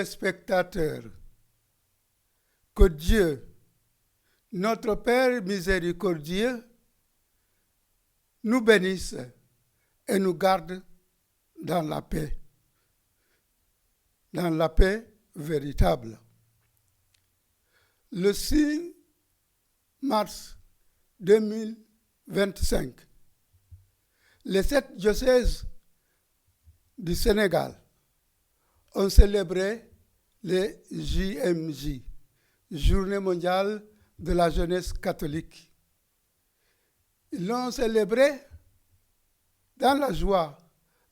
téléspectateurs, que Dieu, notre Père miséricordieux, nous bénisse et nous garde dans la paix véritable. Le 6 mars 2025, les 7 diocèses du Sénégal ont célébré les JMJ, Journée mondiale de la jeunesse catholique. Ils l'ont célébré dans la joie,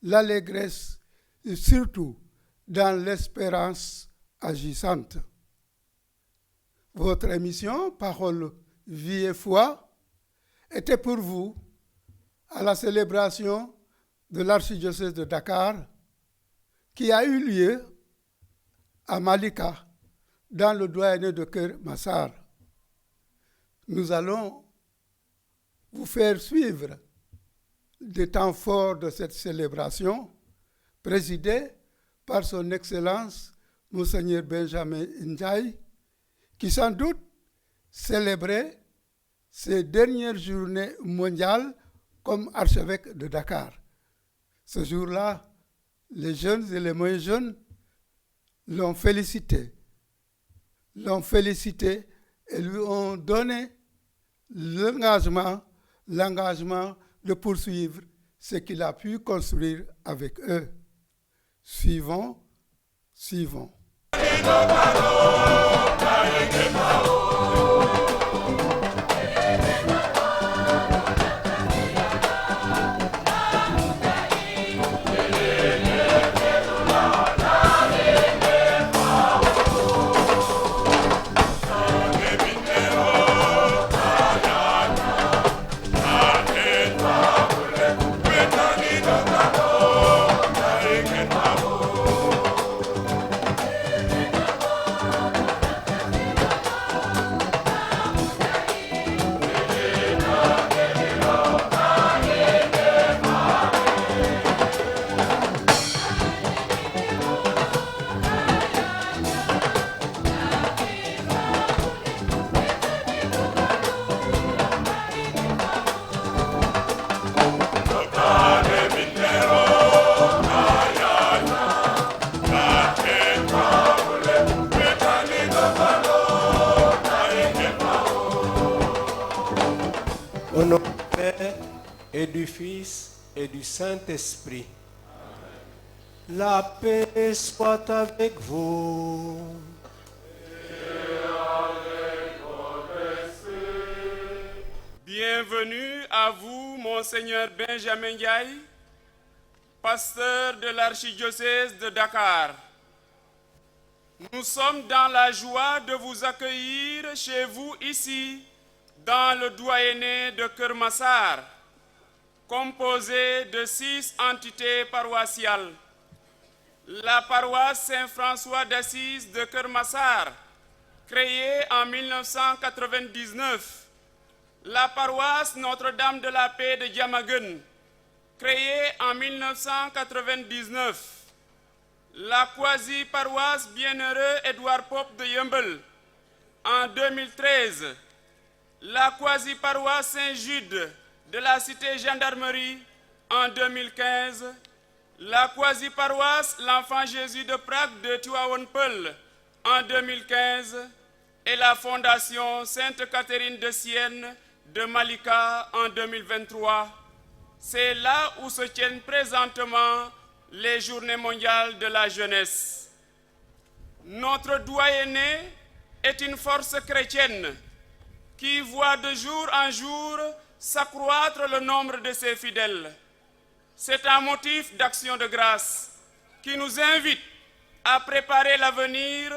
l'allégresse et surtout dans l'espérance agissante. Votre émission, Parole, Vie et Foi, était pour vous à la célébration de l'archidiocèse de Dakar qui a eu lieu à Malika, dans le doyenné de Keur Massar. Nous allons vous faire suivre des temps forts de cette célébration, présidée par son Excellence, Monseigneur Benjamin Ndiaye, qui sans doute célébrait ces dernières journées mondiales comme archevêque de Dakar. Ce jour-là, les jeunes et les moins jeunes l'ont félicité et lui ont donné l'engagement de poursuivre ce qu'il a pu construire avec eux. Suivons. Au nom du Père et du Fils et du Saint-Esprit. Amen. La paix soit avec vous. Et avec votre esprit. Bienvenue à vous, Monseigneur Benjamin Ndiaye, pasteur de l'archidiocèse de Dakar. Nous sommes dans la joie de vous accueillir chez vous ici, dans le doyenné de Keur Massar, composé de 6 entités paroissiales. La paroisse Saint-François d'Assise de Keur Massar, créée en 1999. La paroisse Notre-Dame de la Paix de Diamaguène, créée en 1999. La quasi-paroisse Bienheureux Édouard Pope de Yeumbeul, en 2013. La quasi-paroisse Saint-Jude de la cité Gendarmerie en 2015, la quasi-paroisse L'Enfant Jésus de Prague de Tivaouane Peulh en 2015 et la fondation Sainte Catherine de Sienne de Malika en 2023. C'est là où se tiennent présentement les Journées mondiales de la jeunesse. Notre doyenné est une force chrétienne qui voit de jour en jour s'accroître le nombre de ses fidèles. C'est un motif d'action de grâce qui nous invite à préparer l'avenir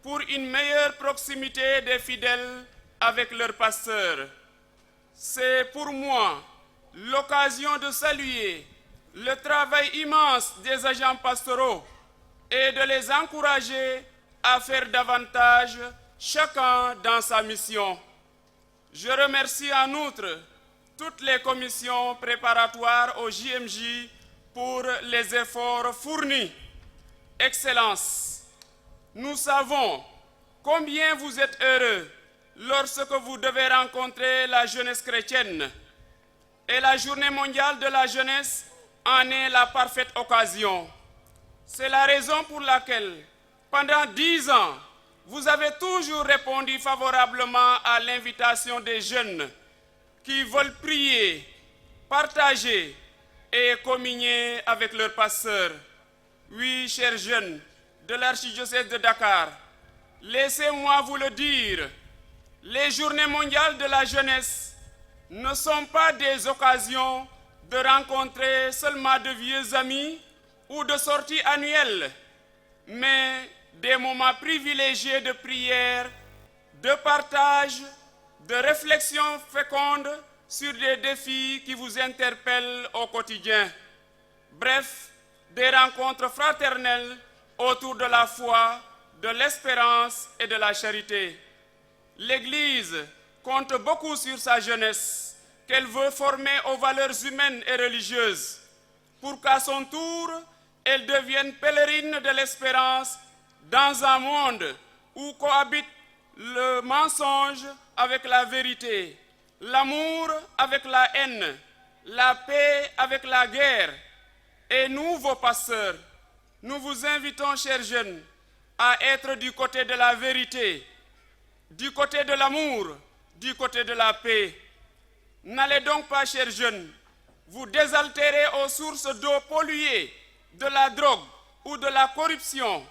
pour une meilleure proximité des fidèles avec leur pasteur. C'est pour moi l'occasion de saluer le travail immense des agents pastoraux et de les encourager à faire davantage, chacun dans sa mission. Je remercie en outre toutes les commissions préparatoires au JMJ pour les efforts fournis. Excellences, nous savons combien vous êtes heureux lorsque vous devez rencontrer la jeunesse chrétienne. Et la journée mondiale de la jeunesse en est la parfaite occasion. C'est la raison pour laquelle, pendant 10 ans, vous avez toujours répondu favorablement à l'invitation des jeunes qui veulent prier, partager et communier avec leur pasteur. Oui, chers jeunes de l'archidiocèse de Dakar, laissez-moi vous le dire, les journées mondiales de la jeunesse ne sont pas des occasions de rencontrer seulement de vieux amis ou de sorties annuelles, mais des moments privilégiés de prière, de partage, de réflexion féconde sur des défis qui vous interpellent au quotidien. Bref, des rencontres fraternelles autour de la foi, de l'espérance et de la charité. L'Église compte beaucoup sur sa jeunesse, qu'elle veut former aux valeurs humaines et religieuses, pour qu'à son tour, elle devienne pèlerine de l'espérance dans un monde où cohabitent le mensonge avec la vérité, l'amour avec la haine, la paix avec la guerre. Et nous, vos pasteurs, nous vous invitons, chers jeunes, à être du côté de la vérité, du côté de l'amour, du côté de la paix. N'allez donc pas, chers jeunes, vous désaltérer aux sources d'eau polluées, de la drogue ou de la corruption.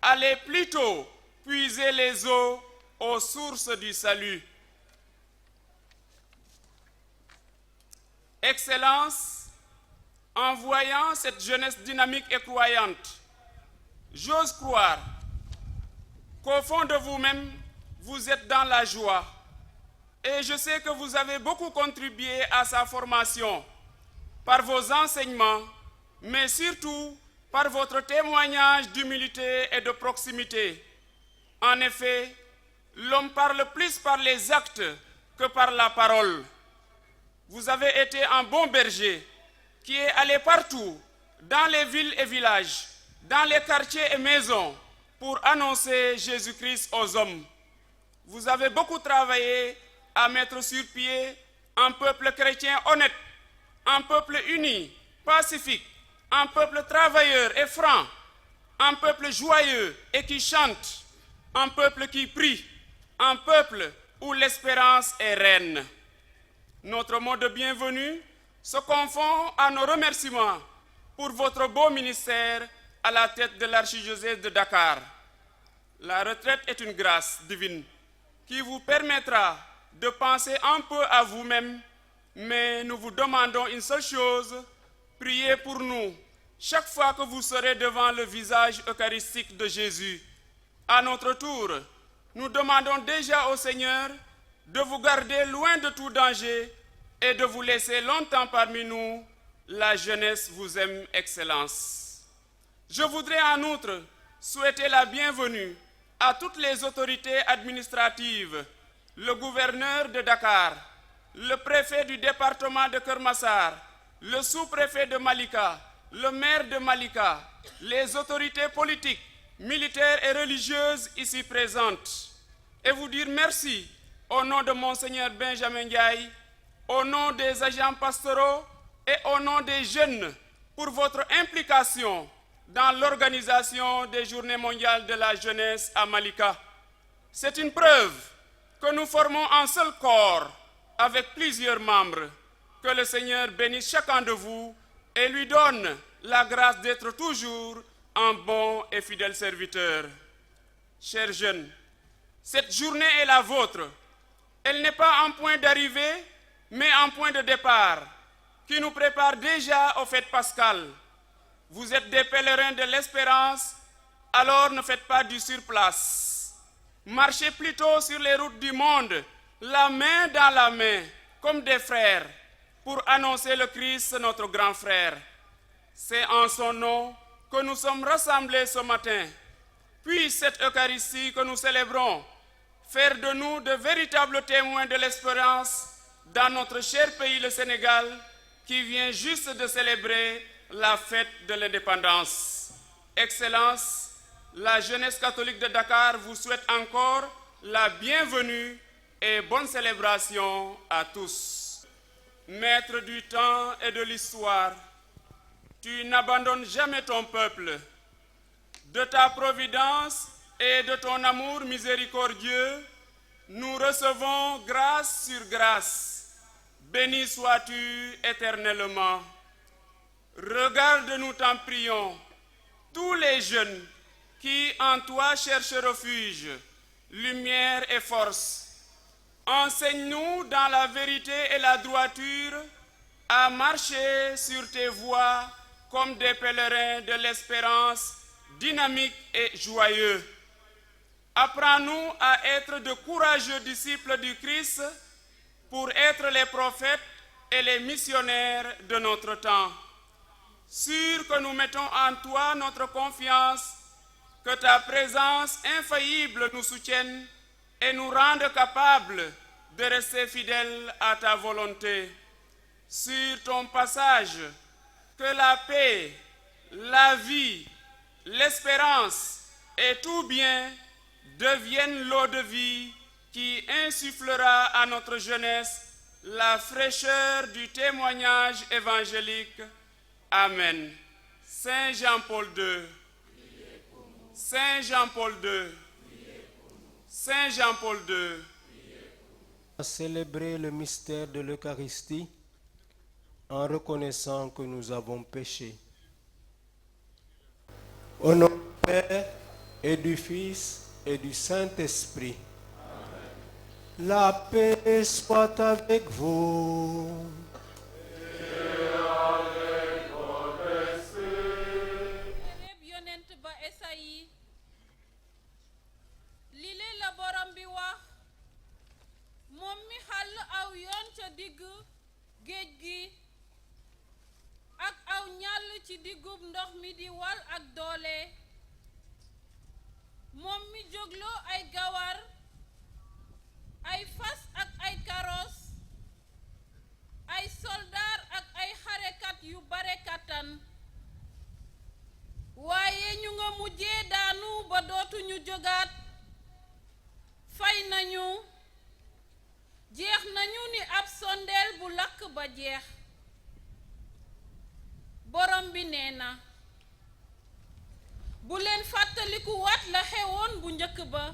Allez plutôt puiser les eaux aux sources du salut. Excellence, en voyant cette jeunesse dynamique et croyante, j'ose croire qu'au fond de vous-même, vous êtes dans la joie. Et je sais que vous avez beaucoup contribué à sa formation par vos enseignements, mais surtout par votre témoignage d'humilité et de proximité. En effet, l'homme parle plus par les actes que par la parole. Vous avez été un bon berger qui est allé partout, dans les villes et villages, dans les quartiers et maisons, pour annoncer Jésus-Christ aux hommes. Vous avez beaucoup travaillé à mettre sur pied un peuple chrétien honnête, un peuple uni, pacifique, un peuple travailleur et franc, un peuple joyeux et qui chante, un peuple qui prie, un peuple où l'espérance est reine. Notre mot de bienvenue se confond à nos remerciements pour votre beau ministère à la tête de l'archidiocèse de Dakar. La retraite est une grâce divine qui vous permettra de penser un peu à vous-même, mais nous vous demandons une seule chose, priez pour nous chaque fois que vous serez devant le visage eucharistique de Jésus. À notre tour, nous demandons déjà au Seigneur de vous garder loin de tout danger et de vous laisser longtemps parmi nous. La jeunesse vous aime, Excellence. Je voudrais en outre souhaiter la bienvenue à toutes les autorités administratives, le gouverneur de Dakar, le préfet du département de Keur Massar, le sous-préfet de Malika, le maire de Malika, les autorités politiques, militaires et religieuses ici présentes, et vous dire merci au nom de Monseigneur Benjamin Ndiaye, au nom des agents pastoraux et au nom des jeunes pour votre implication dans l'organisation des Journées mondiales de la jeunesse à Malika. C'est une preuve que nous formons un seul corps avec plusieurs membres. Que le Seigneur bénisse chacun de vous et lui donne la grâce d'être toujours un bon et fidèle serviteur. Chers jeunes, cette journée est la vôtre. Elle n'est pas un point d'arrivée, mais un point de départ qui nous prépare déjà aux fêtes pascales. Vous êtes des pèlerins de l'espérance, alors ne faites pas du surplace. Marchez plutôt sur les routes du monde, la main dans la main, comme des frères, pour annoncer le Christ, notre grand frère. C'est en son nom que nous sommes rassemblés ce matin. Puisse cette Eucharistie que nous célébrons faire de nous de véritables témoins de l'espérance dans notre cher pays, le Sénégal, qui vient juste de célébrer la fête de l'indépendance. Excellence, la jeunesse catholique de Dakar vous souhaite encore la bienvenue et bonne célébration à tous. Maître du temps et de l'histoire, tu n'abandonnes jamais ton peuple. De ta providence et de ton amour miséricordieux, nous recevons grâce sur grâce. Béni sois-tu éternellement. Regarde-nous, t'en prions, tous les jeunes qui en toi cherchent refuge, lumière et force. Enseigne-nous dans la vérité et la droiture à marcher sur tes voies comme des pèlerins de l'espérance, dynamiques et joyeux. Apprends-nous à être de courageux disciples du Christ pour être les prophètes et les missionnaires de notre temps. Sûr que nous mettons en toi notre confiance, que ta présence infaillible nous soutienne et nous rende capables de rester fidèles à ta volonté. Sur ton passage, que la paix, la vie, l'espérance et tout bien deviennent l'eau de vie qui insufflera à notre jeunesse la fraîcheur du témoignage évangélique. Amen. Saint Jean-Paul II. Saint Jean-Paul II. Saint Jean-Paul II. À célébrer le mystère de l'Eucharistie en reconnaissant que nous avons péché. Au nom du Père et du Fils et du Saint-Esprit. La paix soit avec vous. géej gi ak aw ñàll ci digub ndox mi di wal ak doole moom mi jógloo ay gawar ay fas ak ay karos ay soldaar ak ay xarekat yu bare kàttan waaye ñu nga mujjee daanu ba dootuñu jógaat fay nañu jeex nañu ni ab sondeel bu lakk ba jeex borom bi nee na bu leen fàttaliku waat la xewoon bu njëkk ba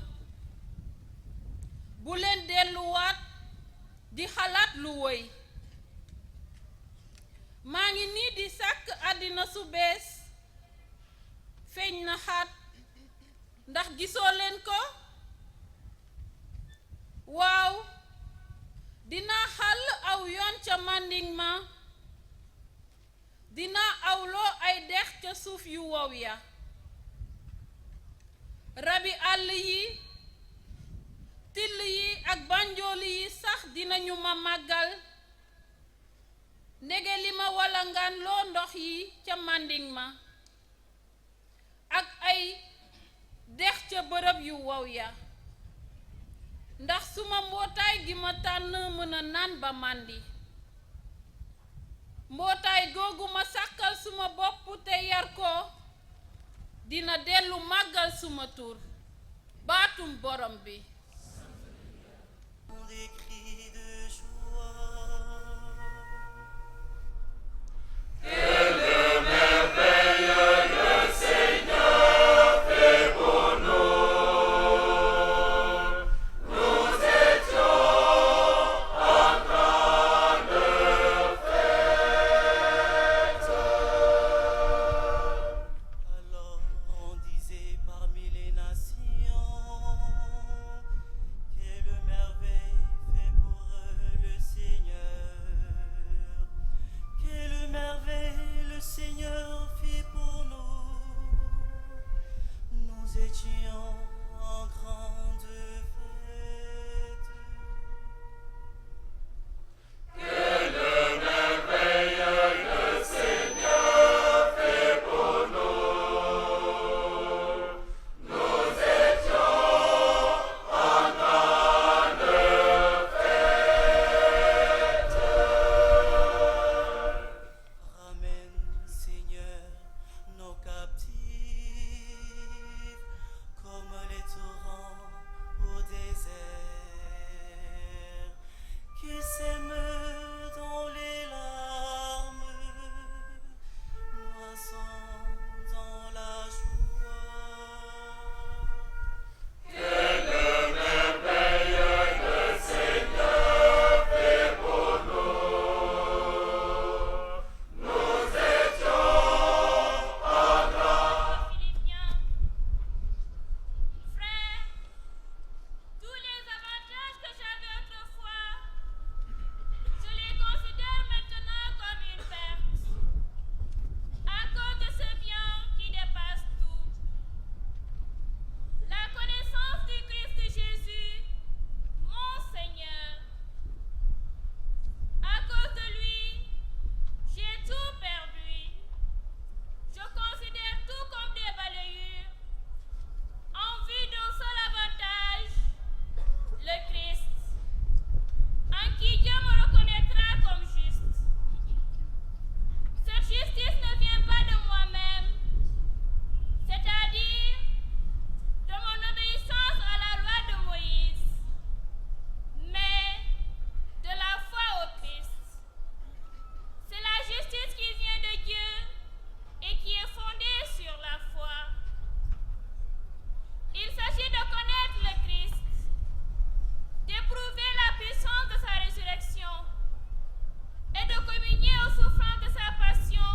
bu leen delluwaat di xalaat lu woy maa ngi nii di sàkk àddina su bees feeñ na xaat ndax gisoo leen ko waaw dinaa xàll aw yoon ca Manding ma dinaa awloo ay dex ca suuf yu wow ya rabi àll yi till yi ak banjooli yi sax dinañu ma màggal ndege li ma walangaan loo ndox yi ca Manding ma ak ay dex ca bërëb yu wow ya ndax suma mbootaay gi ma tànn mën a naan ba màndi mbootaay googu ma sàkkal suma bopp te yar ko dina dellu màggal suma tur baatum borom bi de communier aux souffrances de sa passion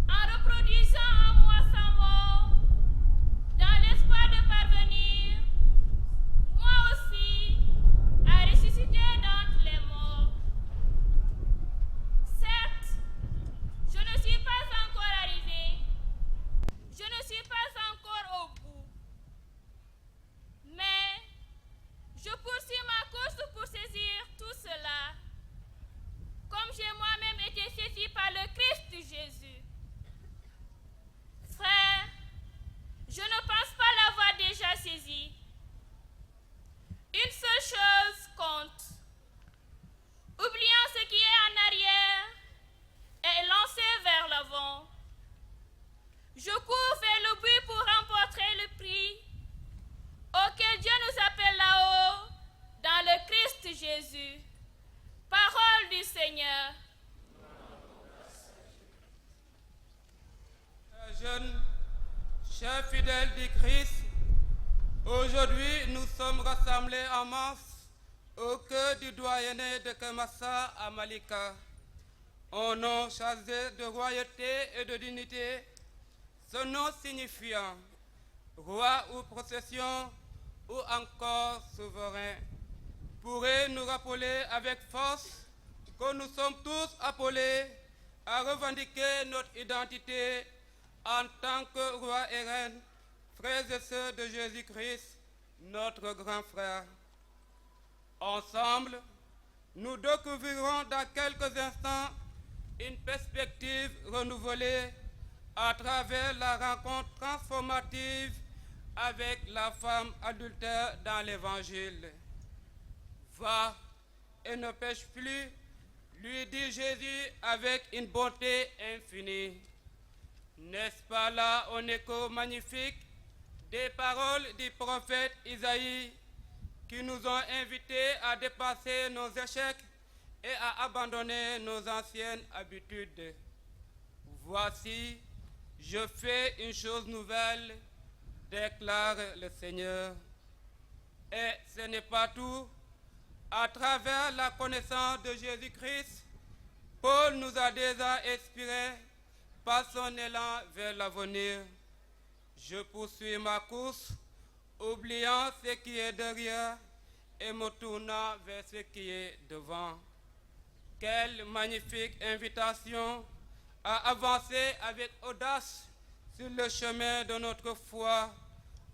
en reproduisant en moi sa mort, dans l'espoir de parvenir, moi aussi, à ressusciter d'entre les morts. Certes, je ne suis pas encore arrivé, je ne suis pas encore au bout, mais je poursuis ma course pour saisir tout cela, comme j'ai moi-même été saisi par le Christ Jésus. Frère, je ne pense pas l'avoir déjà saisi. Une seule chose compte. Oubliant ce qui est en arrière et lancé vers l'avant. Je cours vers le but pour remporter le prix auquel Dieu nous appelle là-haut dans le Christ Jésus. Parole du Seigneur. Jeunes, chers fidèles du Christ, aujourd'hui nous sommes rassemblés en masse au cœur du doyenné de Kermassa à Malika. Un nom chargé de royauté et de dignité, ce nom signifiant roi ou procession ou encore souverain, pourrait nous rappeler avec force que nous sommes tous appelés à revendiquer notre identité en tant que roi et reine, frères et sœurs de Jésus-Christ, notre grand frère. Ensemble, nous découvrirons dans quelques instants une perspective renouvelée à travers la rencontre transformative avec la femme adultère dans l'Évangile. Va et ne pêche plus, lui dit Jésus avec une bonté infinie. N'est-ce pas là un écho magnifique des paroles du prophète Isaïe qui nous ont invités à dépasser nos échecs et à abandonner nos anciennes habitudes. Voici, je fais une chose nouvelle, déclare le Seigneur. Et ce n'est pas tout. À travers la connaissance de Jésus-Christ, Paul nous a déjà inspirés par son élan vers l'avenir. Je poursuis ma course, oubliant ce qui est derrière et me tournant vers ce qui est devant. Quelle magnifique invitation à avancer avec audace sur le chemin de notre foi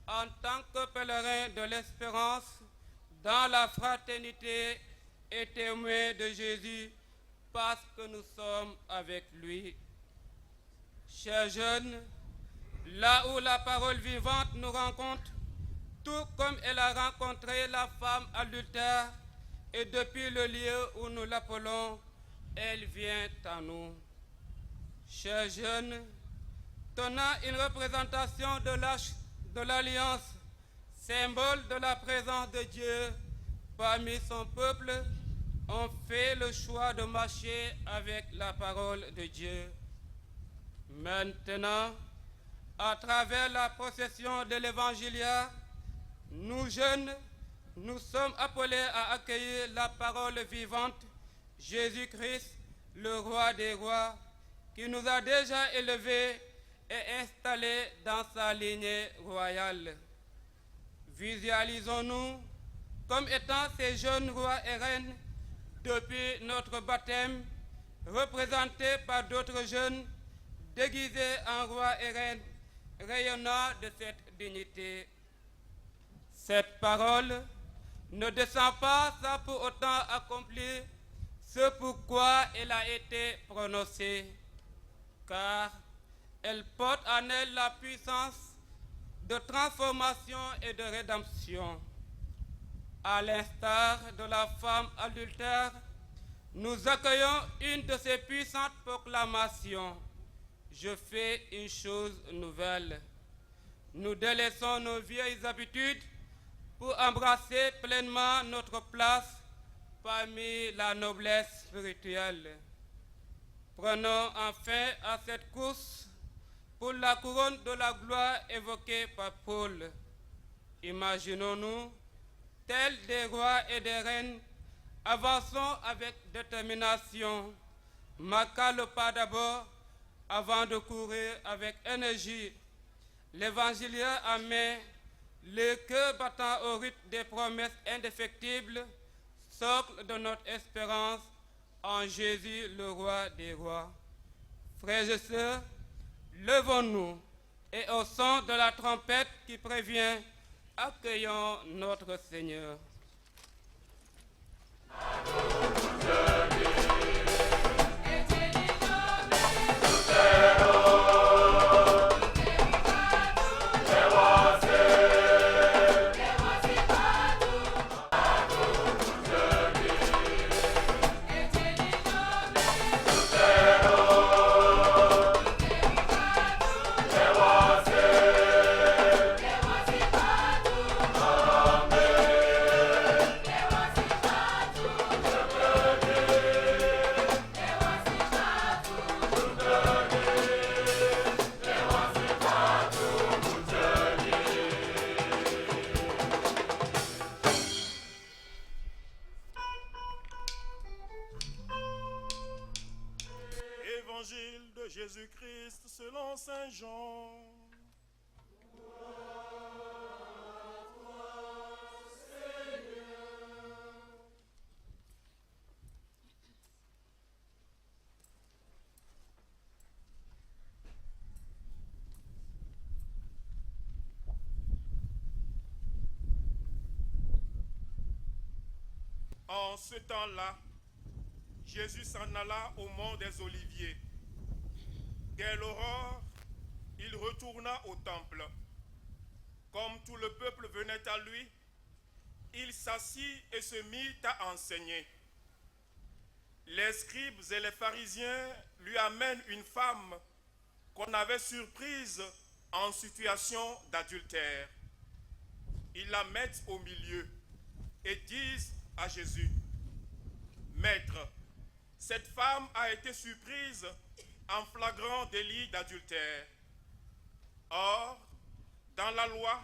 en tant que pèlerins de l'espérance dans la fraternité et témoins de Jésus parce que nous sommes avec lui. Chers jeunes, là où la parole vivante nous rencontre, tout comme elle a rencontré la femme adultère, et depuis le lieu où nous l'appelons, elle vient à nous. Chers jeunes, tenant une représentation de l'Alliance, symbole de la présence de Dieu parmi son peuple, on fait le choix de marcher avec la parole de Dieu. Maintenant, à travers la procession de l'Évangile, nous jeunes, nous sommes appelés à accueillir la parole vivante, Jésus-Christ, le roi des rois, qui nous a déjà élevés et installés dans sa lignée royale. Visualisons-nous comme étant ces jeunes rois et reines depuis notre baptême, représentés par d'autres jeunes déguisés en rois et reines, rayonnant de cette dignité. Cette parole ne descend pas sans pour autant accomplir ce pourquoi elle a été prononcée, car elle porte en elle la puissance de transformation et de rédemption. À l'instar de la femme adultère, nous accueillons une de ces puissantes proclamations. Je fais une chose nouvelle. Nous délaissons nos vieilles habitudes pour embrasser pleinement notre place parmi la noblesse spirituelle. Prenons enfin à cette course pour la couronne de la gloire évoquée par Paul. Imaginons-nous tels des rois et des reines Avançons avec détermination. Marquons le pas d'abord avant de courir avec énergie. L'évangile en main, le cœur battant au rythme des promesses indéfectibles, socle de notre espérance en Jésus, le roi des rois. Frères et sœurs, levons-nous et au son de la trompette qui prévient, accueillons notre Seigneur. Évangile de Jésus-Christ selon Saint Jean. En ce temps-là, Jésus s'en alla au mont des Oliviers. Dès l'aurore, il retourna au temple. Comme tout le peuple venait à lui, il s'assit et se mit à enseigner. Les scribes et les pharisiens lui amènent une femme qu'on avait surprise en situation d'adultère. Ils la mettent au milieu et disent à Jésus: Maître, cette femme a été surprise en flagrant délit d'adultère. Or, dans la loi,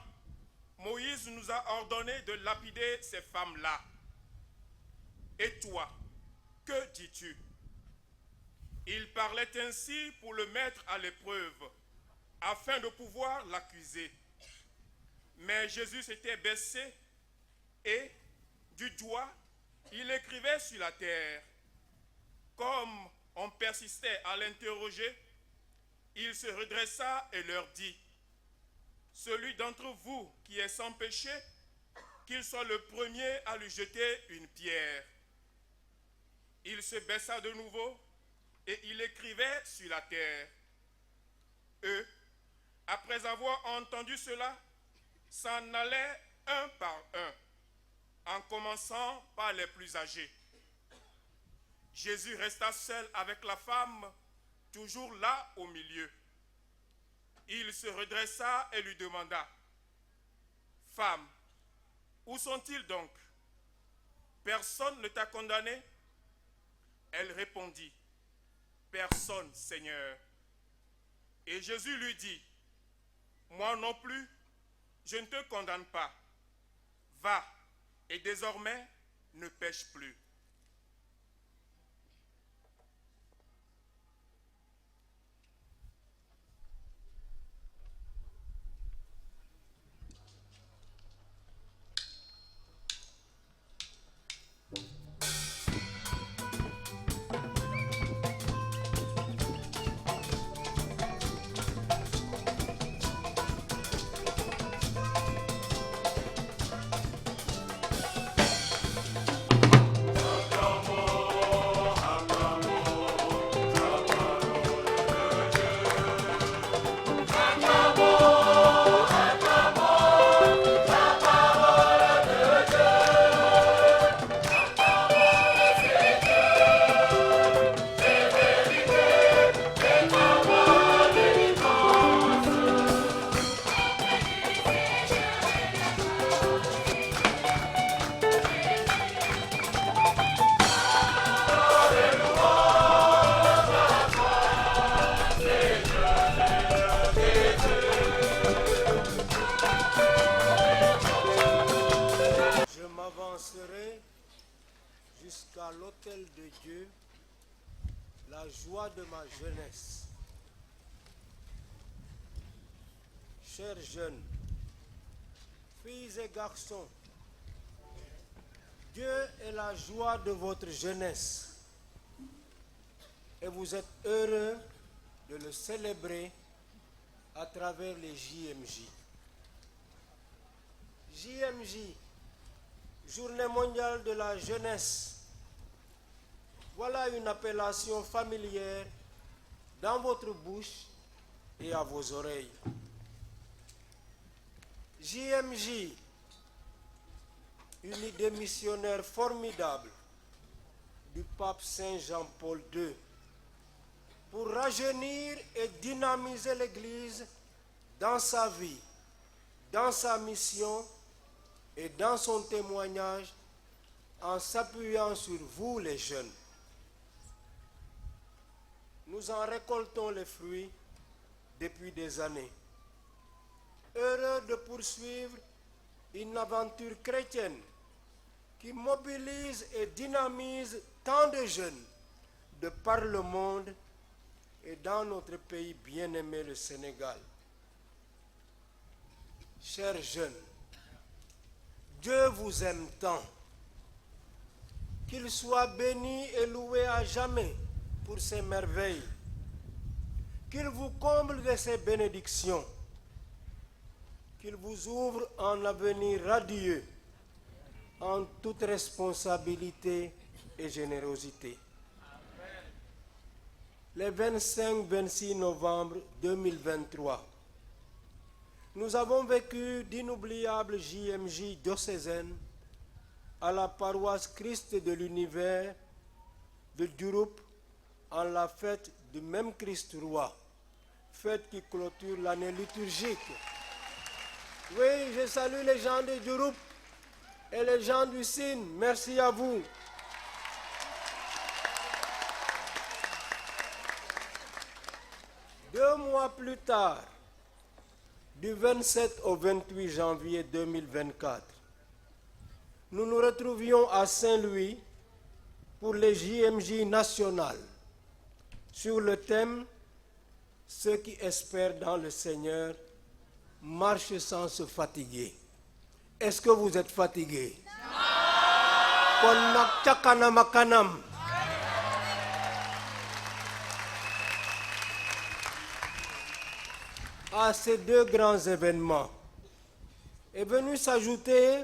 Moïse nous a ordonné de lapider ces femmes-là. Et toi, que dis-tu? Il parlait ainsi pour le mettre à l'épreuve, afin de pouvoir l'accuser. Mais Jésus s'était baissé et, du doigt, il écrivait sur la terre. Comme on persistait à l'interroger, il se redressa et leur dit: Celui d'entre vous qui est sans péché, qu'il soit le premier à lui jeter une pierre. Il se baissa de nouveau et il écrivait sur la terre. Eux, après avoir entendu cela, s'en allaient un par un, en commençant par les plus âgés. Jésus resta seul avec la femme, toujours là au milieu. Il se redressa et lui demanda: Femme, où sont-ils donc? Personne ne t'a condamné? Elle répondit: Personne, Seigneur. Et Jésus lui dit: Moi non plus, je ne te condamne pas. Va, et désormais, ne pêche plus. jusqu'à l'autel de Dieu la joie de ma jeunesse. Chers jeunes, filles et garçons, Dieu est la joie de votre jeunesse et vous êtes heureux de le célébrer à travers les JMJ. JMJ, Journée mondiale de la jeunesse. Voilà une appellation familière dans votre bouche et à vos oreilles. JMJ, une idée missionnaire formidable du pape Saint Jean-Paul II pour rajeunir et dynamiser l'Église dans sa vie, dans sa mission et dans son témoignage en s'appuyant sur vous les jeunes. Nous en récoltons les fruits depuis des années. Heureux de poursuivre une aventure chrétienne qui mobilise et dynamise tant de jeunes de par le monde et dans notre pays bien-aimé, le Sénégal. Chers jeunes, Dieu vous aime tant. Qu'il soit béni et loué à jamais pour ses merveilles. Qu'il vous comble de ses bénédictions. Qu'il vous ouvre un avenir radieux en toute responsabilité et générosité. Le 25-26 novembre 2023, nous avons vécu d'inoubliables JMJ diocésaines à la paroisse Christ de l'Univers de Diouroup en la fête du même Christ roi, fête qui clôture l'année liturgique. Oui, je salue les gens de Diouroup et les gens du Sine. Merci à vous. Deux mois plus tard, du 27 au 28 janvier 2024, nous nous retrouvions à Saint-Louis pour les JMJ nationales sur le thème « Ceux qui espèrent dans le Seigneur marchent sans se fatiguer ». Est-ce que vous êtes fatigués? Non. À ces deux grands événements est venue s'ajouter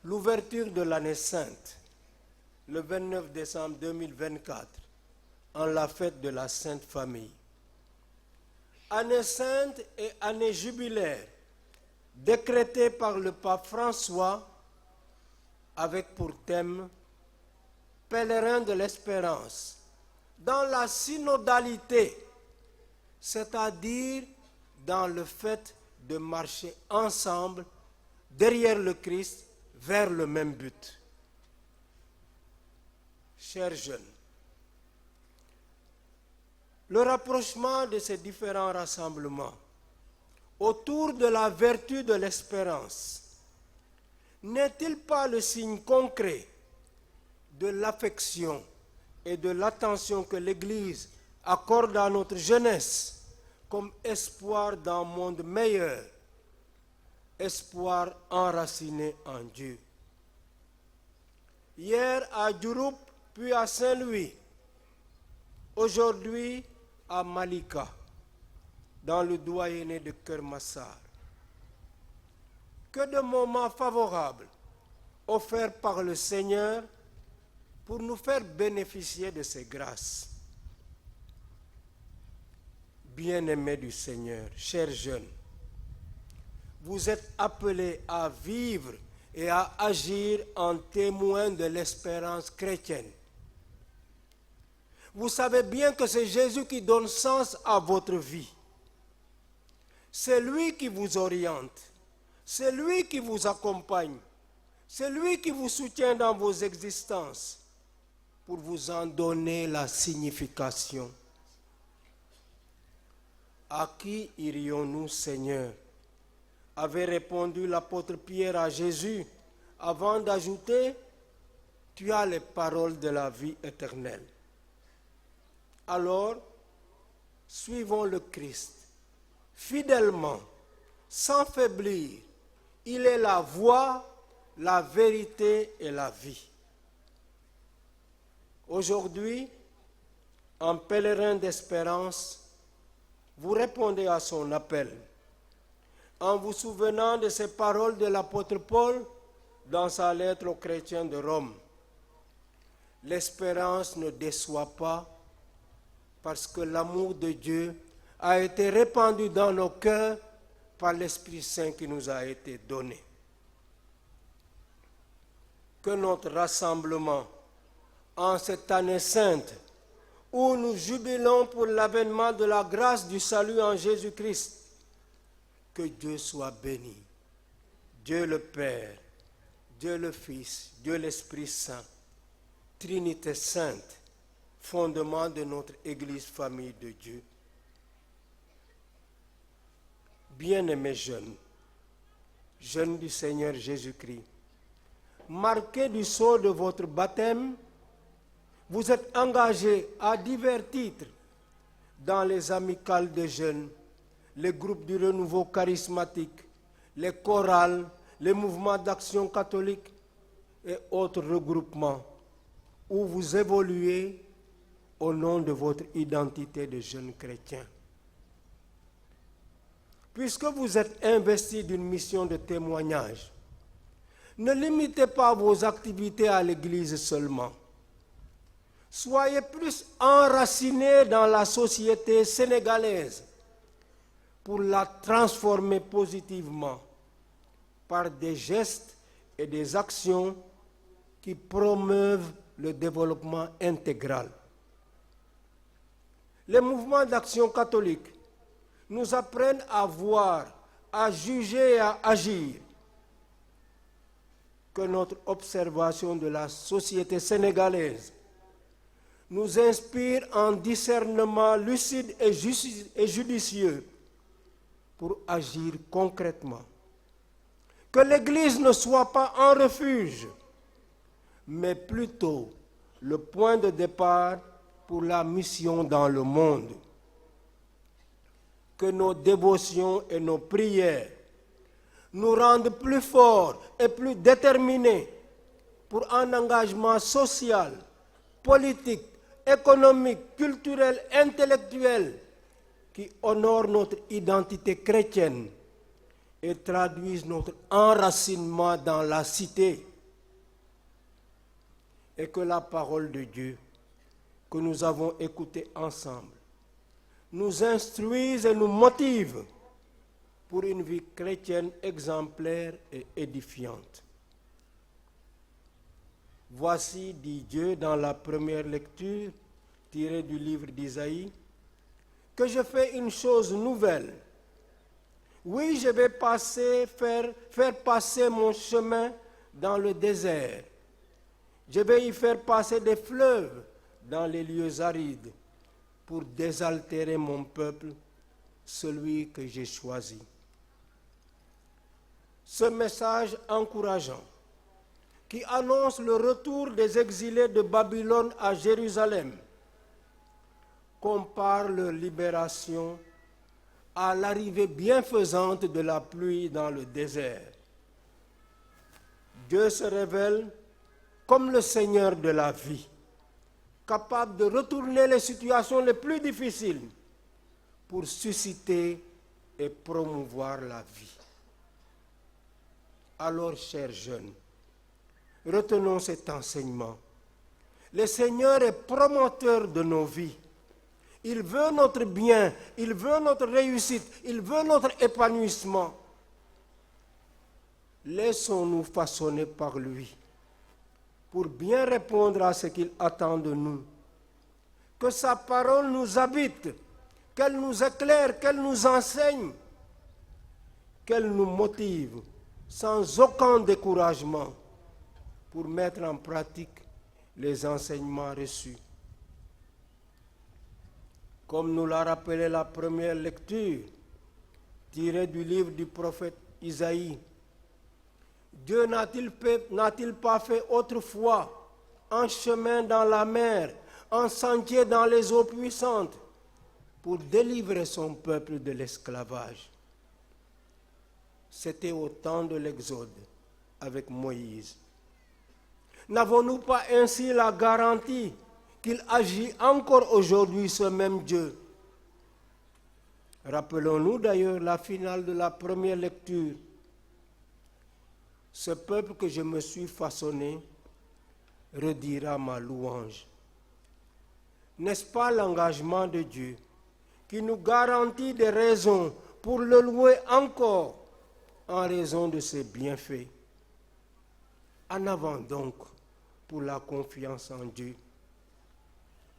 l'ouverture de l'année sainte, le 29 décembre 2024, en la fête de la Sainte Famille. Année sainte et année jubilaire, décrétée par le pape François, avec pour thème « Pèlerin de l'espérance », dans la synodalité, c'est-à-dire dans le fait de marcher ensemble derrière le Christ vers le même but. Chers jeunes, le rapprochement de ces différents rassemblements autour de la vertu de l'espérance n'est-il pas le signe concret de l'affection et de l'attention que l'Église accorde à notre jeunesse comme espoir d'un monde meilleur, espoir enraciné en Dieu? Hier à Diouroup, puis à Saint-Louis, aujourd'hui à Malika, dans le doyenné de Keur Massar. Que de moments favorables offerts par le Seigneur pour nous faire bénéficier de ses grâces. Bien-aimés du Seigneur, chers jeunes, vous êtes appelés à vivre et à agir en témoin de l'espérance chrétienne. Vous savez bien que c'est Jésus qui donne sens à votre vie. C'est lui qui vous oriente, c'est lui qui vous accompagne, c'est lui qui vous soutient dans vos existences pour vous en donner la signification. À qui irions-nous, Seigneur? Avait répondu l'apôtre Pierre à Jésus avant d'ajouter: tu as les paroles de la vie éternelle. Alors, suivons le Christ fidèlement, sans faiblir. Il est la voie, la vérité et la vie. Aujourd'hui, en pèlerin d'espérance, vous répondez à son appel en vous souvenant de ces paroles de l'apôtre Paul dans sa lettre aux chrétiens de Rome. L'espérance ne déçoit pas parce que l'amour de Dieu a été répandu dans nos cœurs par l'Esprit Saint qui nous a été donné. Que notre rassemblement en cette année sainte, où nous jubilons pour l'avènement de la grâce du salut en Jésus-Christ, que Dieu soit béni, Dieu le Père, Dieu le Fils, Dieu l'Esprit Saint, Trinité sainte, fondement de notre Église famille de Dieu. Bien-aimés jeunes du Seigneur Jésus-Christ, marqués du sceau de votre baptême, vous êtes engagés à divers titres dans les amicales de jeunes, les groupes du renouveau charismatique, les chorales, les mouvements d'action catholique et autres regroupements où vous évoluez au nom de votre identité de jeunes chrétiens. Puisque vous êtes investis d'une mission de témoignage, ne limitez pas vos activités à l'Église seulement. Soyez plus enracinés dans la société sénégalaise pour la transformer positivement par des gestes et des actions qui promeuvent le développement intégral. Les mouvements d'action catholique nous apprennent à voir, à juger et à agir. Que notre observation de la société sénégalaise nous inspire un discernement lucide et judicieux pour agir concrètement. Que l'Église ne soit pas un refuge, mais plutôt le point de départ pour la mission dans le monde. Que nos dévotions et nos prières nous rendent plus forts et plus déterminés pour un engagement social, politique, économique, culturel, intellectuel qui honore notre identité chrétienne et traduise notre enracinement dans la cité. Et que la parole de Dieu que nous avons écoutée ensemble nous instruise et nous motive pour une vie chrétienne exemplaire et édifiante. Voici, dit Dieu dans la première lecture, tirée du livre d'Isaïe, que je fais une chose nouvelle. Oui, je vais faire passer mon chemin dans le désert. Je vais y faire passer des fleuves dans les lieux arides pour désaltérer mon peuple, celui que j'ai choisi. Ce message encourageant qui annonce le retour des exilés de Babylone à Jérusalem compare leur libération à l'arrivée bienfaisante de la pluie dans le désert. Dieu se révèle comme le Seigneur de la vie, capable de retourner les situations les plus difficiles pour susciter et promouvoir la vie. Alors, chers jeunes, retenons cet enseignement. Le Seigneur est promoteur de nos vies. Il veut notre bien, il veut notre réussite, il veut notre épanouissement. Laissons-nous façonner par lui pour bien répondre à ce qu'il attend de nous. Que sa parole nous habite, qu'elle nous éclaire, qu'elle nous enseigne, qu'elle nous motive sans aucun découragement pour mettre en pratique les enseignements reçus. Comme nous l'a rappelé la première lecture, tirée du livre du prophète Isaïe, Dieu n'a-t-il pas fait autrefois un chemin dans la mer, un sentier dans les eaux puissantes, pour délivrer son peuple de l'esclavage. C'était au temps de l'Exode avec Moïse. N'avons-nous pas ainsi la garantie qu'il agit encore aujourd'hui, ce même Dieu? Rappelons-nous d'ailleurs la finale de la première lecture. Ce peuple que je me suis façonné redira ma louange. N'est-ce pas l'engagement de Dieu qui nous garantit des raisons pour le louer encore en raison de ses bienfaits? En avant donc pour la confiance en Dieu.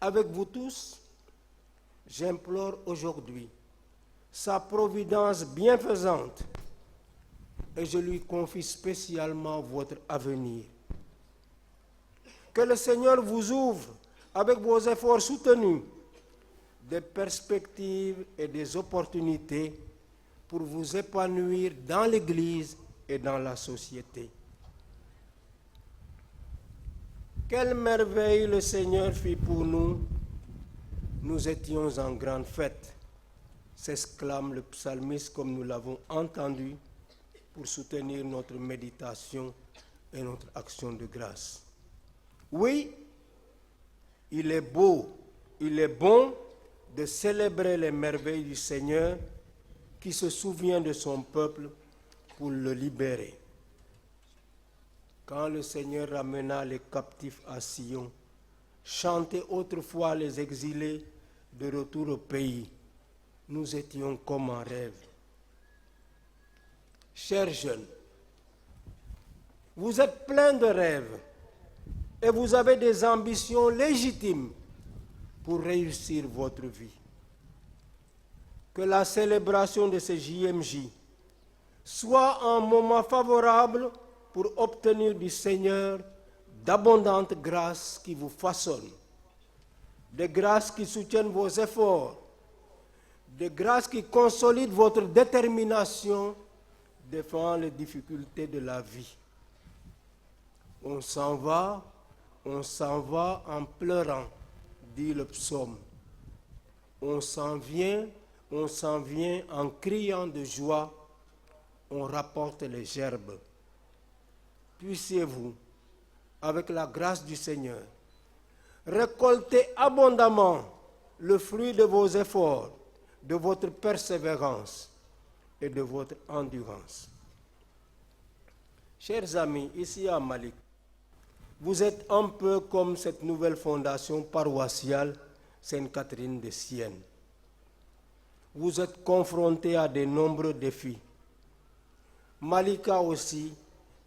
Avec vous tous, j'implore aujourd'hui sa providence bienfaisante et je lui confie spécialement votre avenir. Que le Seigneur vous ouvre, avec vos efforts soutenus, des perspectives et des opportunités pour vous épanouir dans l'Église et dans la société. Quelle merveille le Seigneur fit pour nous! Nous étions en grande fête, s'exclame le psalmiste comme nous l'avons entendu pour soutenir notre méditation et notre action de grâce. Oui, il est beau, il est bon de célébrer les merveilles du Seigneur qui se souvient de son peuple pour le libérer. Quand le Seigneur ramena les captifs à Sion, chantaient autrefois les exilés de retour au pays, nous étions comme en rêve. Chers jeunes, vous êtes pleins de rêves et vous avez des ambitions légitimes pour réussir votre vie. Que la célébration de ce JMJ soit un moment favorable pour obtenir du Seigneur d'abondantes grâces qui vous façonnent, des grâces qui soutiennent vos efforts, des grâces qui consolident votre détermination devant les difficultés de la vie. On s'en va en pleurant, dit le psaume. On s'en vient en criant de joie, on rapporte les gerbes. Puissiez-vous, avec la grâce du Seigneur, récolter abondamment le fruit de vos efforts, de votre persévérance et de votre endurance. Chers amis, ici à Malik, vous êtes un peu comme cette nouvelle fondation paroissiale Sainte-Catherine de Sienne. Vous êtes confrontés à de nombreux défis. Malika aussi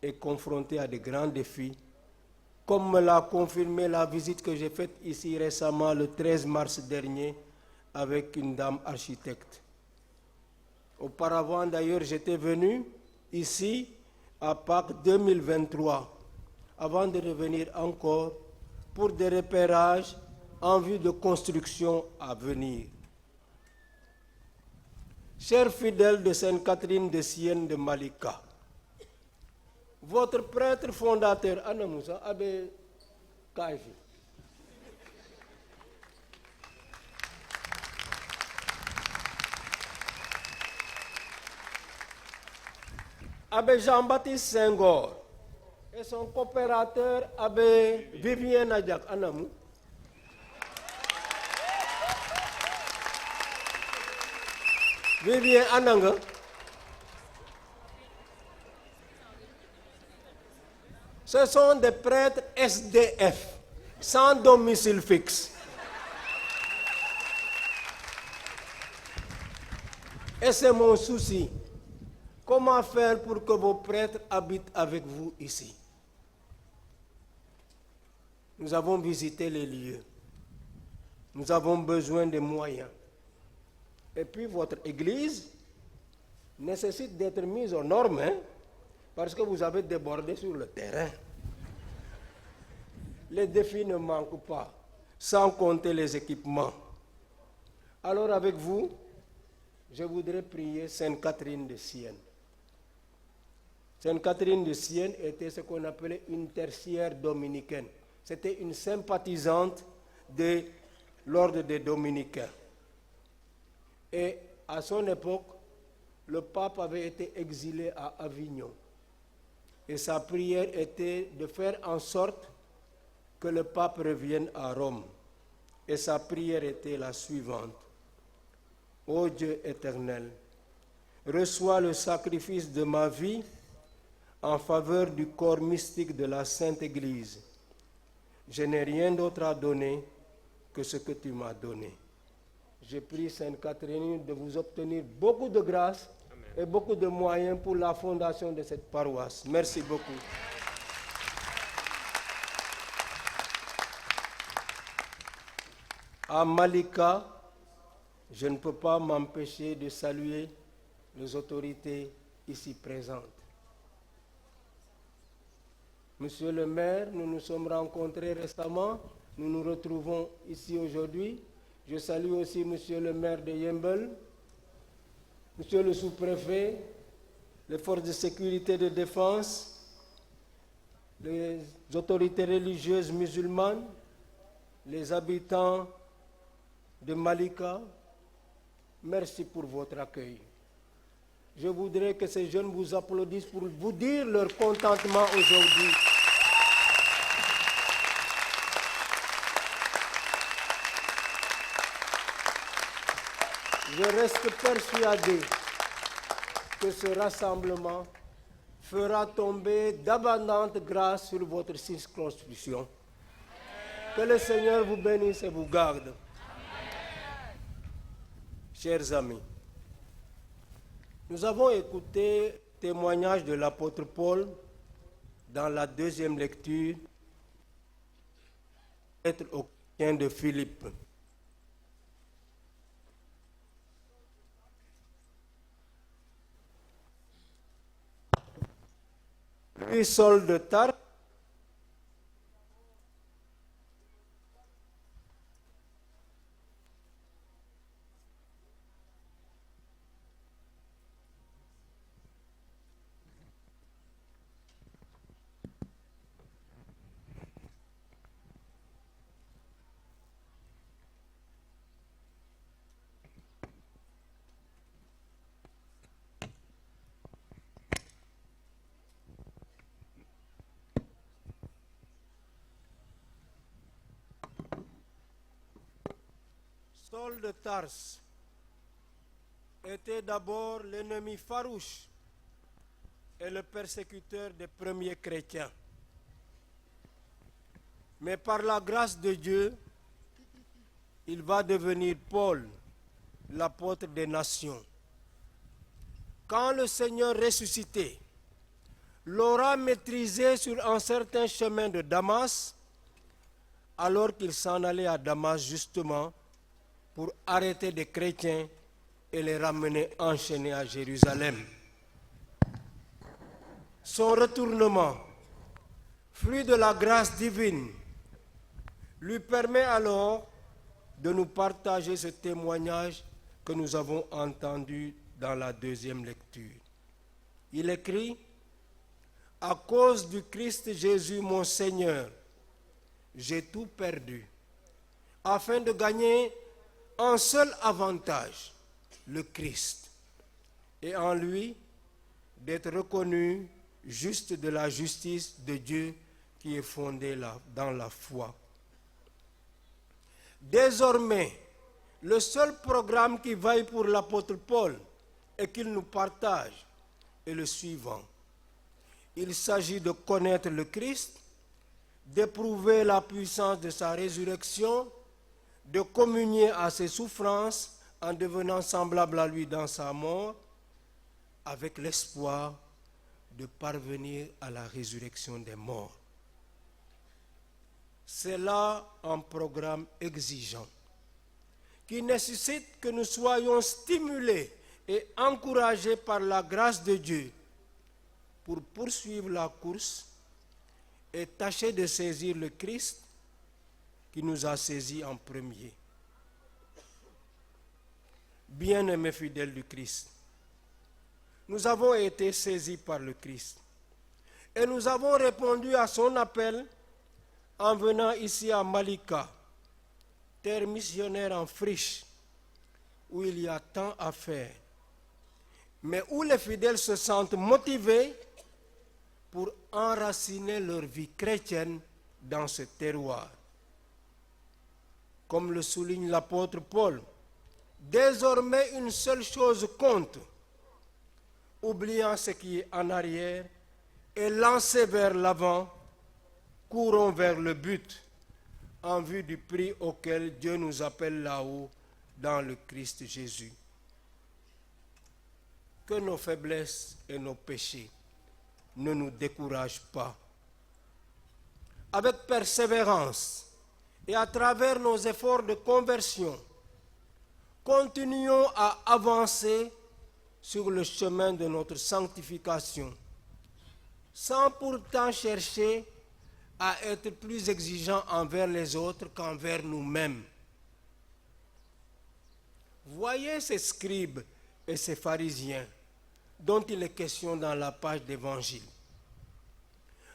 est confronté à de grands défis, comme me l'a confirmé la visite que j'ai faite ici récemment, le 13 mars dernier, avec une dame architecte. Auparavant, d'ailleurs, j'étais venu ici à Pâques 2023, avant de revenir encore pour des repérages en vue de construction à venir. Chers fidèles de Sainte-Catherine de Sienne de Malika, votre prêtre fondateur, Anna Moussa, Abbé Kaji, Abbé Jean-Baptiste Senghor et son coopérateur, Abbé Vivien Nadjak, Anamou, Vivien Ananga, ce sont des prêtres SDF, sans domicile fixe. Et c'est mon souci. Comment faire pour que vos prêtres habitent avec vous ici? Nous avons visité les lieux. Nous avons besoin de moyens. Et puis votre église nécessite d'être mise aux normes, hein, parce que vous avez débordé sur le terrain. Les défis ne manquent pas, sans compter les équipements. Alors avec vous, je voudrais prier Sainte Catherine de Sienne. Sainte Catherine de Sienne était ce qu'on appelait une tertiaire dominicaine. C'était une sympathisante de l'ordre des Dominicains. Et à son époque, le pape avait été exilé à Avignon. Et sa prière était de faire en sorte que le pape revienne à Rome. Et sa prière était la suivante. Ô Dieu éternel, reçois le sacrifice de ma vie en faveur du corps mystique de la Sainte Église. Je n'ai rien d'autre à donner que ce que tu m'as donné. Je prie Sainte Catherine de vous obtenir beaucoup de grâce et beaucoup de moyens pour la fondation de cette paroisse. Merci beaucoup. À Malika, je ne peux pas m'empêcher de saluer les autorités ici présentes. Monsieur le maire, nous nous sommes rencontrés récemment, nous nous retrouvons ici aujourd'hui. Je salue aussi monsieur le maire de Yembel, monsieur le sous-préfet, les forces de sécurité et de défense, les autorités religieuses musulmanes, les habitants de Malika. Merci pour votre accueil. Je voudrais que ces jeunes vous applaudissent pour vous dire leur contentement aujourd'hui. Je reste persuadé que ce rassemblement fera tomber d'abondantes grâces sur votre circonscription. Que le Seigneur vous bénisse et vous garde. Chers amis, nous avons écouté le témoignage de l'apôtre Paul dans la deuxième lecture, lettre aux chrétiens de Philippe. Puis Saul de Tarse, Saul de Tarse était d'abord l'ennemi farouche et le persécuteur des premiers chrétiens. Mais par la grâce de Dieu, il va devenir Paul, l'apôtre des nations. Quand le Seigneur ressuscité l'aura maîtrisé sur un certain chemin de Damas, alors qu'il s'en allait à Damas justement pour arrêter des chrétiens et les ramener enchaînés à Jérusalem. Son retournement, fruit de la grâce divine, lui permet alors de nous partager ce témoignage que nous avons entendu dans la deuxième lecture. Il écrit: « À cause du Christ Jésus mon Seigneur, j'ai tout perdu, afin de gagner un seul avantage, le Christ, et en lui d'être reconnu juste de la justice de Dieu qui est fondée dans la foi. Désormais, le seul programme qui vaille pour l'apôtre Paul et qu'il nous partage est le suivant. Il s'agit de connaître le Christ, d'éprouver la puissance de sa résurrection, de communier à ses souffrances en devenant semblable à lui dans sa mort, avec l'espoir de parvenir à la résurrection des morts. C'est là un programme exigeant qui nécessite que nous soyons stimulés et encouragés par la grâce de Dieu pour poursuivre la course et tâcher de saisir le Christ qui nous a saisis en premier. Bien-aimés fidèles du Christ, nous avons été saisis par le Christ et nous avons répondu à son appel en venant ici à Malika, terre missionnaire en friche, où il y a tant à faire, mais où les fidèles se sentent motivés pour enraciner leur vie chrétienne dans ce terroir. Comme le souligne l'apôtre Paul, désormais une seule chose compte, oubliant ce qui est en arrière et lancés vers l'avant, courons vers le but en vue du prix auquel Dieu nous appelle là-haut dans le Christ Jésus. Que nos faiblesses et nos péchés ne nous découragent pas. Avec persévérance et à travers nos efforts de conversion, continuons à avancer sur le chemin de notre sanctification, sans pourtant chercher à être plus exigeants envers les autres qu'envers nous-mêmes. Voyez ces scribes et ces pharisiens dont il est question dans la page d'Évangile.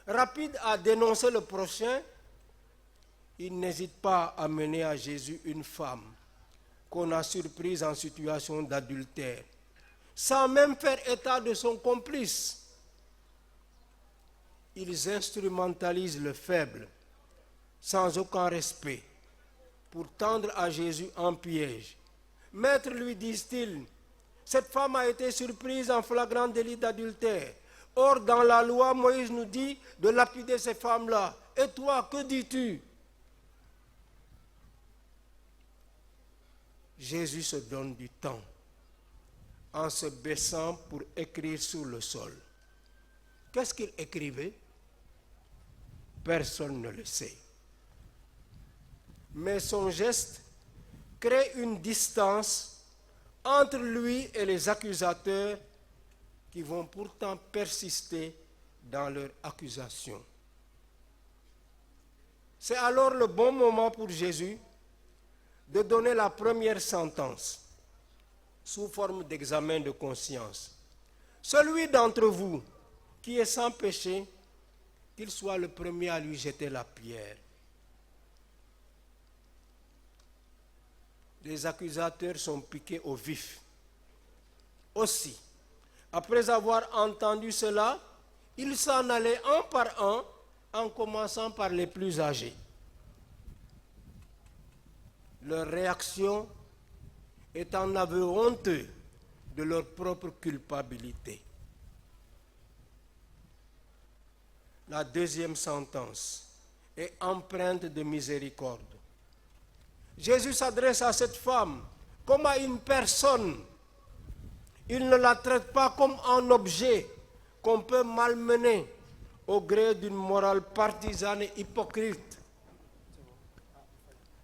Rapides à dénoncer le prochain, ils n'hésitent pas à mener à Jésus une femme qu'on a surprise en situation d'adultère, sans même faire état de son complice. Ils instrumentalisent le faible, sans aucun respect, pour tendre à Jésus un piège. Maître, lui disent-ils, cette femme a été surprise en flagrant délit d'adultère. Or, dans la loi, Moïse nous dit de lapider ces femmes-là. Et toi, que dis-tu? Jésus se donne du temps en se baissant pour écrire sur le sol. Qu'est-ce qu'il écrivait? Personne ne le sait. Mais son geste crée une distance entre lui et les accusateurs qui vont pourtant persister dans leur accusation. C'est alors le bon moment pour Jésus de donner la première sentence sous forme d'examen de conscience. Celui d'entre vous qui est sans péché, qu'il soit le premier à lui jeter la pierre. Les accusateurs sont piqués au vif. Aussi, après avoir entendu cela, ils s'en allaient un par un, en commençant par les plus âgés. Leur réaction est un aveu honteux de leur propre culpabilité. La deuxième sentence est empreinte de miséricorde. Jésus s'adresse à cette femme comme à une personne. Il ne la traite pas comme un objet qu'on peut malmener au gré d'une morale partisane et hypocrite.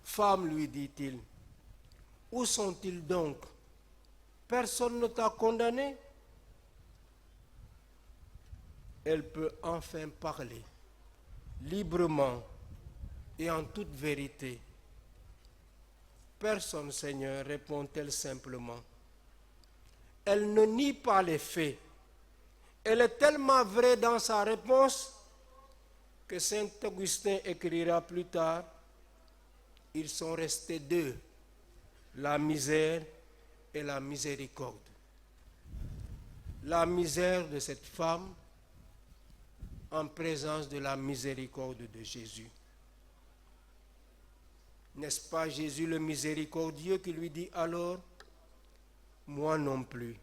Femme, lui dit-il, où sont-ils donc? Personne ne t'a condamné? Elle peut enfin parler librement et en toute vérité. Personne, Seigneur, répond-elle simplement. Elle ne nie pas les faits. Elle est tellement vraie dans sa réponse que saint Augustin écrira plus tard, ils sont restés deux, la misère et la miséricorde. La misère de cette femme en présence de la miséricorde de Jésus. N'est-ce pas Jésus le miséricordieux qui lui dit alors, moi non plus,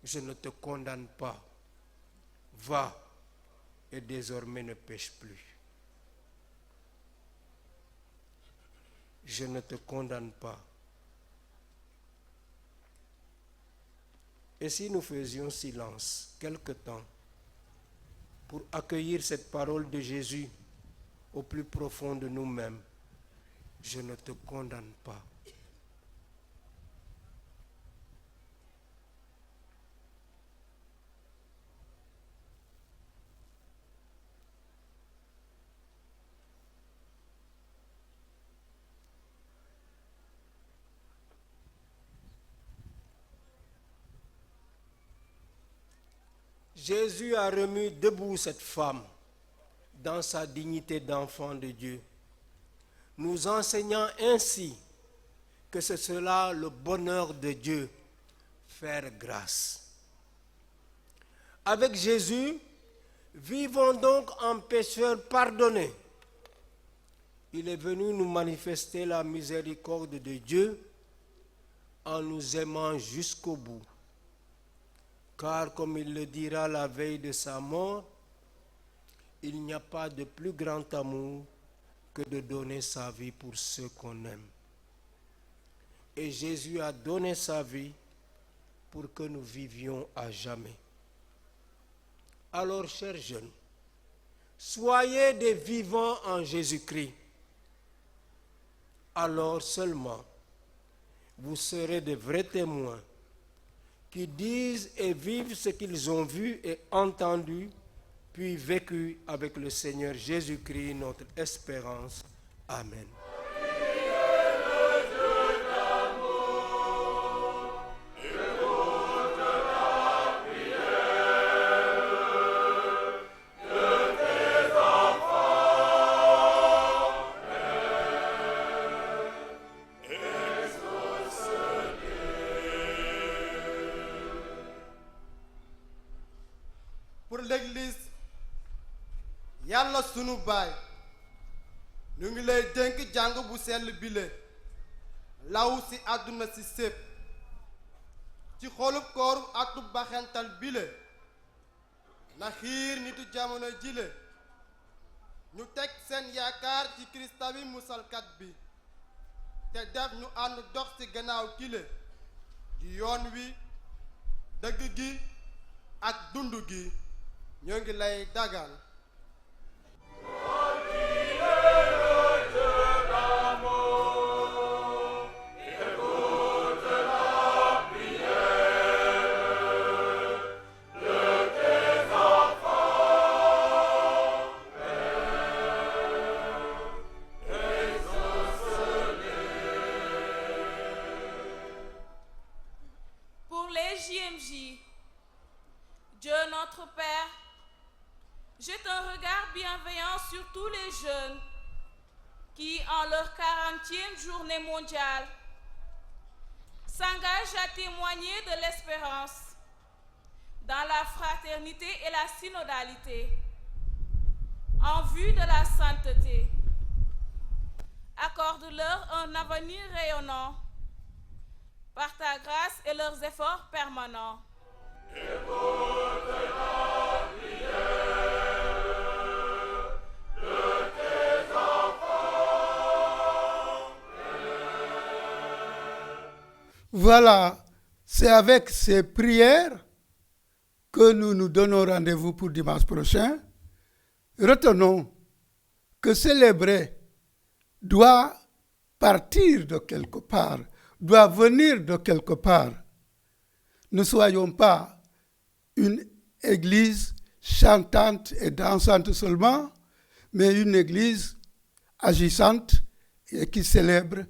je ne te condamne pas. Va et désormais ne pêche plus. Je ne te condamne pas. Et si nous faisions silence quelque temps pour accueillir cette parole de Jésus au plus profond de nous-mêmes, je ne te condamne pas. Jésus a remis debout cette femme dans sa dignité d'enfant de Dieu nous enseignant ainsi que c'est cela le bonheur de Dieu, faire grâce. Avec Jésus, vivons donc en pécheurs pardonnés. Il est venu nous manifester la miséricorde de Dieu en nous aimant jusqu'au bout. Car comme il le dira la veille de sa mort, il n'y a pas de plus grand amour que de donner sa vie pour ceux qu'on aime. Et Jésus a donné sa vie pour que nous vivions à jamais. Alors, chers jeunes, soyez des vivants en Jésus-Christ. Alors seulement, vous serez de vrais témoins qui disent et vivent ce qu'ils ont vu et entendu, puis vécu avec le Seigneur Jésus-Christ, notre espérance. Amen. Pour l'église yàlla sunu baay ñu ngi lay dénk jàng bu sell bile law si àdduna si sépp ci xolub kooru atub baxental bile na xiir nitu jamono jile ñu teg seen yaakaar ci Kirista bi musalkat bi te def ñu ànd dox ci gannaaw kile di yoon wi dëgg gi ak dund gi ñoo ngi lay dagaan. Pour les JMJ, Dieu notre Père jette un regard bienveillant sur tous les jeunes qui, en leur 40e journée mondiale, s'engagent à témoigner de l'espérance dans la fraternité et la synodalité en vue de la sainteté. Accorde-leur un avenir rayonnant par ta grâce et leurs efforts permanents. Voilà, c'est avec ces prières que nous nous donnons rendez-vous pour dimanche prochain. Retenons que célébrer doit partir de quelque part, doit venir de quelque part. Ne soyons pas une église chantante et dansante seulement, mais une église agissante et qui célèbre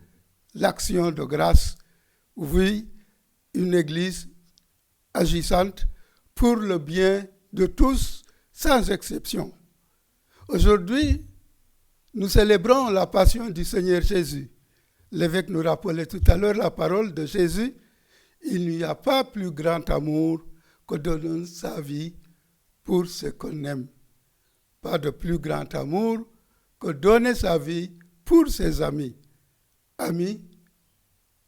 l'action de grâce. Oui, une église agissante pour le bien de tous, sans exception. Aujourd'hui, nous célébrons la passion du Seigneur Jésus. L'évêque nous rappelait tout à l'heure la parole de Jésus. Il n'y a pas plus grand amour que de donner sa vie pour ce qu'on aime. Pas de plus grand amour que donner sa vie pour ses amis. Amis,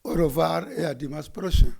au revoir et à dimanche prochain.